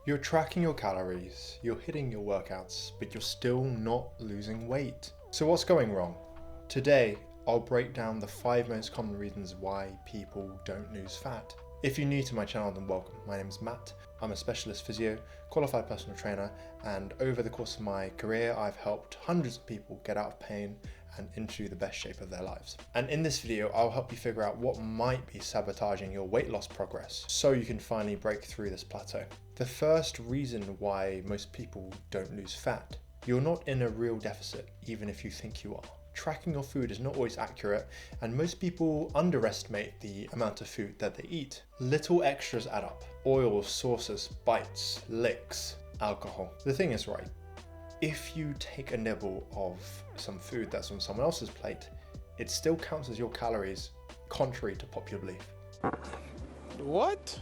You're tracking your calories, you're hitting your workouts, but you're still not losing weight. So what's going wrong? Today, I'll break down the 5 most common reasons why people don't lose fat. If you're new to my channel, then welcome. My name is Matt. I'm a specialist physio, qualified personal trainer, and over the course of my career, I've helped hundreds of people get out of pain and into the best shape of their lives. And in this video, I'll help you figure out what might be sabotaging your weight loss progress so you can finally break through this plateau. The first reason why most people don't lose fat: you're not in a real deficit, even if you think you are. Tracking your food is not always accurate, and most people underestimate the amount of food that they eat. Little extras add up: oils, sauces, bites, licks, alcohol. The thing is, right, if you take a nibble of some food that's on someone else's plate, it still counts as your calories, contrary to popular belief. What?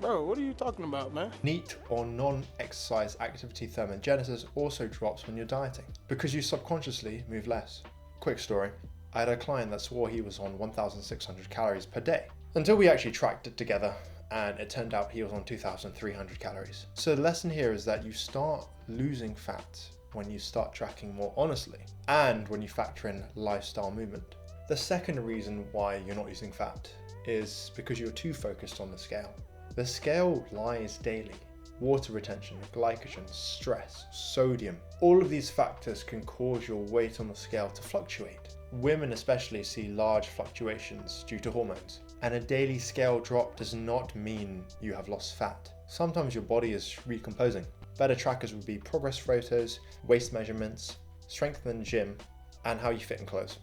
Bro, what are you talking about, man? NEAT, or non-exercise activity thermogenesis, also drops when you're dieting because you subconsciously move less. Quick story: I had a client that swore he was on 1,600 calories per day until we actually tracked it together, and it turned out he was on 2,300 calories. So the lesson here is that you start losing fat when you start tracking more honestly and when you factor in lifestyle movement. The second reason why you're not losing fat is because you're too focused on the scale. The scale lies daily. Water retention, glycogen, stress, sodium, all of these factors can cause your weight on the scale to fluctuate. Women especially see large fluctuations due to hormones, and a daily scale drop does not mean you have lost fat. Sometimes your body is recomposing. Better trackers would be progress photos, waist measurements, strength in the gym, and how you fit in clothes.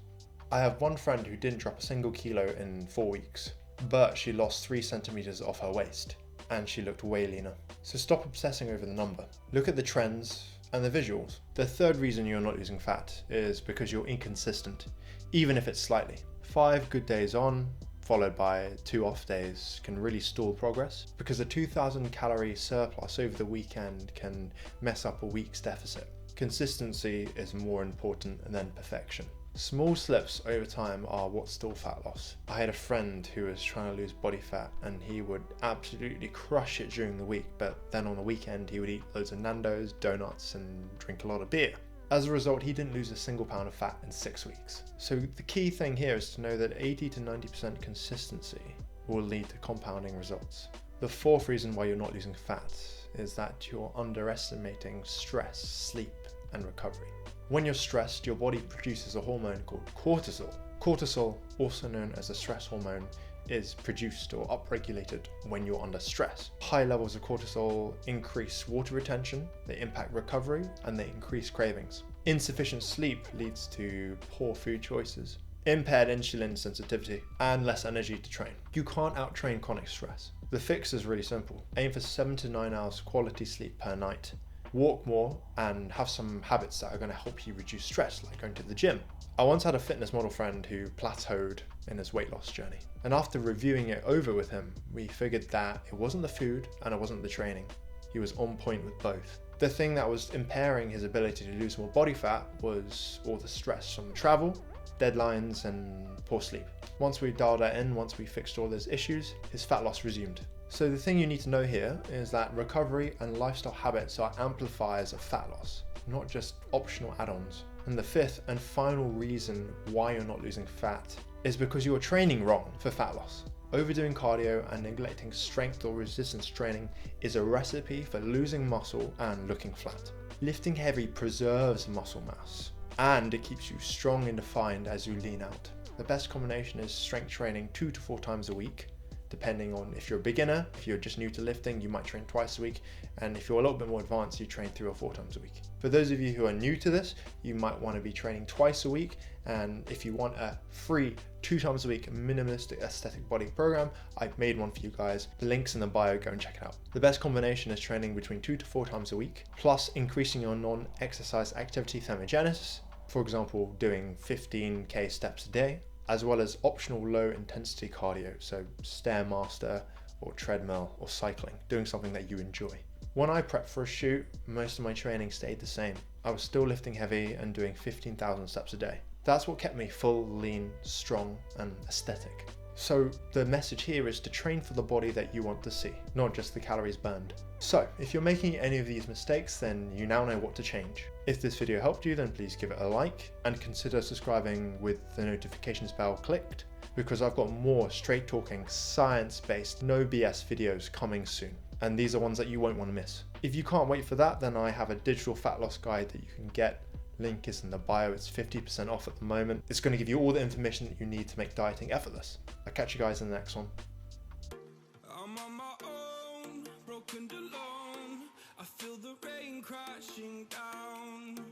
I have one friend who didn't drop a single kilo in 4 weeks, but she lost 3 centimeters off her waist, and she looked way leaner. So stop obsessing over the number. Look at the trends and the visuals. The third reason you're not losing fat is because you're inconsistent, even if it's slightly. 5 good days on, followed by 2 off days, can really stall progress, because a 2,000 calorie surplus over the weekend can mess up a week's deficit. Consistency is more important than perfection. Small slips over time are what stall fat loss. I had a friend who was trying to lose body fat, and he would absolutely crush it during the week, but then on the weekend he would eat loads of Nando's, donuts, and drink a lot of beer. As a result, he didn't lose a single pound of fat in 6 weeks. So the key thing here is to know that 80 to 90% consistency will lead to compounding results. The fourth reason why you're not losing fat is that you're underestimating stress, sleep, and recovery. When you're stressed, your body produces a hormone called cortisol. Cortisol, also known as a stress hormone, is produced or upregulated when you're under stress. High levels of cortisol increase water retention, they impact recovery, and they increase cravings. Insufficient sleep leads to poor food choices, impaired insulin sensitivity, and less energy to train. You can't out-train chronic stress. The fix is really simple. Aim for 7 to 9 hours quality sleep per night. Walk more and have some habits that are going to help you reduce stress, like going to the gym. I once had a fitness model friend who plateaued in his weight loss journey. And after reviewing it over with him, we figured that it wasn't the food and it wasn't the training. He was on point with both. The thing that was impairing his ability to lose more body fat was all the stress from travel, deadlines, and poor sleep. Once we dialed that in, once we fixed all those issues, his fat loss resumed. So the thing you need to know here is that recovery and lifestyle habits are amplifiers of fat loss, not just optional add-ons. And the fifth and final reason why you're not losing fat is because you're training wrong for fat loss. Overdoing cardio and neglecting strength or resistance training is a recipe for losing muscle and looking flat. Lifting heavy preserves muscle mass, and it keeps you strong and defined as you lean out. The best combination is strength training 2 to 4 times a week. Depending on if you're a beginner, if you're just new to lifting, you might train twice a week. And if you're a little bit more advanced, you train 3 or 4 times a week. For those of you who are new to this, you might want to be training twice a week. And if you want a free 2 times a week minimalistic aesthetic body program, I've made one for you guys. The link's in the bio, go and check it out. The best combination is training between 2 to 4 times a week, plus increasing your non-exercise activity thermogenesis. For example, doing 15k steps a day, as well as optional low intensity cardio, so Stairmaster or treadmill or cycling, doing something that you enjoy. When I prepped for a shoot, most of my training stayed the same. I was still lifting heavy and doing 15,000 steps a day. That's what kept me full, lean, strong, and aesthetic. So the message here is to train for the body that you want to see, not just the calories burned. So if you're making any of these mistakes, then you now know what to change. If this video helped you, then please give it a like and consider subscribing with the notifications bell clicked, because I've got more straight talking, science-based, no BS videos coming soon. And these are ones that you won't want to miss. If you can't wait for that, then I have a digital fat loss guide that you can get. Link is in the bio, it's 50% off at the moment. It's going to give you all the information that you need to make dieting effortless. I'll catch you guys in the next one. I'm on my own, broken alone. I feel the rain crashing down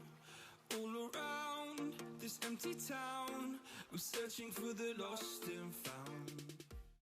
all around this empty town. I'm searching for the lost and found.